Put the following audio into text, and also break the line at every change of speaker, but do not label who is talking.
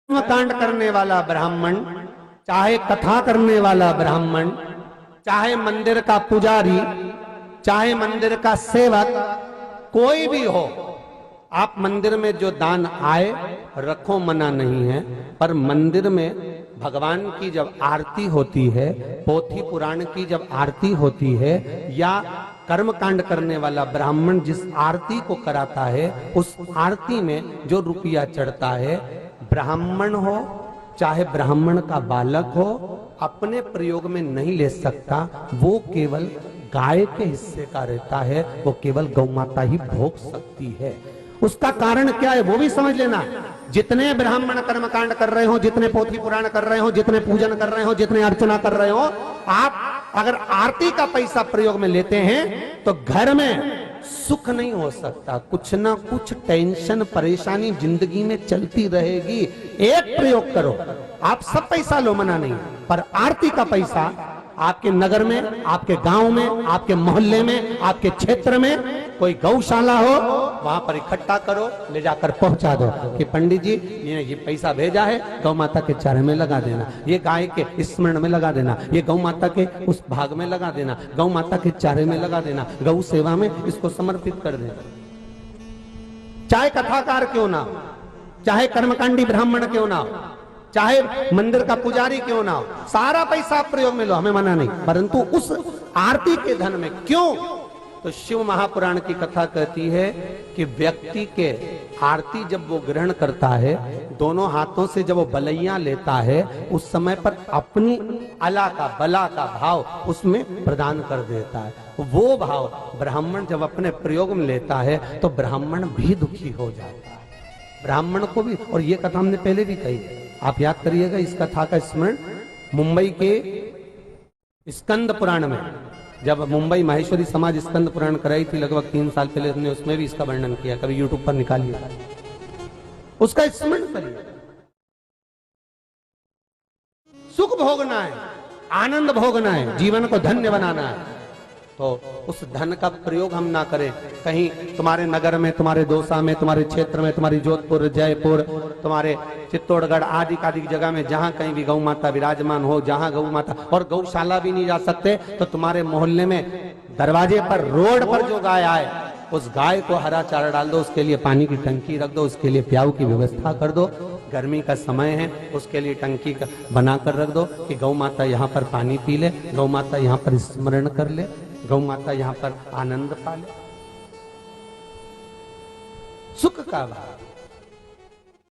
कांड करने वाला ब्राह्मण, चाहे कथा करने वाला ब्राह्मण, चाहे मंदिर का पुजारी, चाहे मंदिर का सेवक, कोई भी हो, आप मंदिर में जो दान आए रखो, मना नहीं है। पर मंदिर में भगवान की जब आरती होती है, पोथी पुराण की जब आरती होती है, या कर्मकांड करने वाला ब्राह्मण जिस आरती को कराता है, उस आरती में जो रुपया चढ़ता है, ब्राह्मण हो चाहे ब्राह्मण का बालक हो, अपने प्रयोग में नहीं ले सकता। वो केवल गाय के हिस्से का रहता है, वो केवल गौ माता ही भोग सकती है। उसका कारण क्या है वो भी समझ लेना। जितने ब्राह्मण कर्मकांड कर रहे हो, जितने पोथी पुराण कर रहे हो, जितने पूजन कर रहे हो, जितने अर्चना कर रहे हो, आप अगर आरती का पैसा प्रयोग में लेते हैं तो घर में सुख नहीं हो सकता। कुछ ना कुछ टेंशन परेशानी जिंदगी में चलती रहेगी। एक प्रयोग करो, आप सब पैसा लो, मना नहीं, पर आरती का पैसा आपके नगर में, आपके गांव में, आपके मोहल्ले में, आपके क्षेत्र में कोई गौशाला हो, वहां पर इकट्ठा करो, ले जाकर पहुंचा दो कि पंडित जी ये पैसा भेजा है, गौ माता के चारे में लगा देना, ये गाय के स्मरण में लगा देना, ये गौ माता के उस भाग में लगा देना, गौ माता के चारे में लगा देना, गौ सेवा में इसको समर्पित कर देना। चाहे कथाकार क्यों ना हो, चाहे कर्मकांडी ब्राह्मण क्यों ना हो, चाहे मंदिर का पुजारी क्यों ना हो, सारा पैसा प्रयोग में लो, हमें मना नहीं। परंतु उस आरती के धन में क्यों? तो शिव महापुराण की कथा कहती है कि व्यक्ति के आरती जब वो ग्रहण करता है, दोनों हाथों से जब वो बलैया लेता है, उस समय पर अपनी अला का बला का भाव उसमें प्रदान कर देता है। वो भाव ब्राह्मण जब अपने प्रयोग में लेता है तो ब्राह्मण भी दुखी हो जाता है, ब्राह्मण को भी। और ये कथा हमने पहले भी कही, आप याद करिएगा इस कथा का स्मरण। मुंबई के स्कंद पुराण में, जब मुंबई माहेश्वरी समाज स्कंद पुराण कराई थी लगभग 3 साल पहले, हमने उसमें भी इसका वर्णन किया, कभी यूट्यूब पर निकालिए, उसका स्मरण करिए। सुख भोगना है, आनंद भोगना है, जीवन को धन्य बनाना है, तो उस धन का प्रयोग हम ना करें। कहीं तुम्हारे नगर में, तुम्हारे दौसा में, तुम्हारे क्षेत्र में, तुम्हारी जोधपुर, जयपुर, तुम्हारे चित्तौड़गढ़ आदि आदि जगह में जहां कहीं भी गौ माता विराजमान हो, जहां गौ माता, और गौशाला भी नहीं जा सकते, तो तुम्हारे मोहल्ले में दरवाजे पर, रोड पर जो गाय आए, उस गाय को हरा चारा डाल दो, उसके लिए पानी की टंकी रख दो, उसके लिए प्याऊ की व्यवस्था कर दो। गर्मी का समय है, उसके लिए टंकी बनाकर रख दो कि गौ माता यहाँ पर पानी पी ले, गौ माता यहाँ पर स्मरण कर ले, गौ माता यहाँ पर आनंद पा ले। सुख का भाव।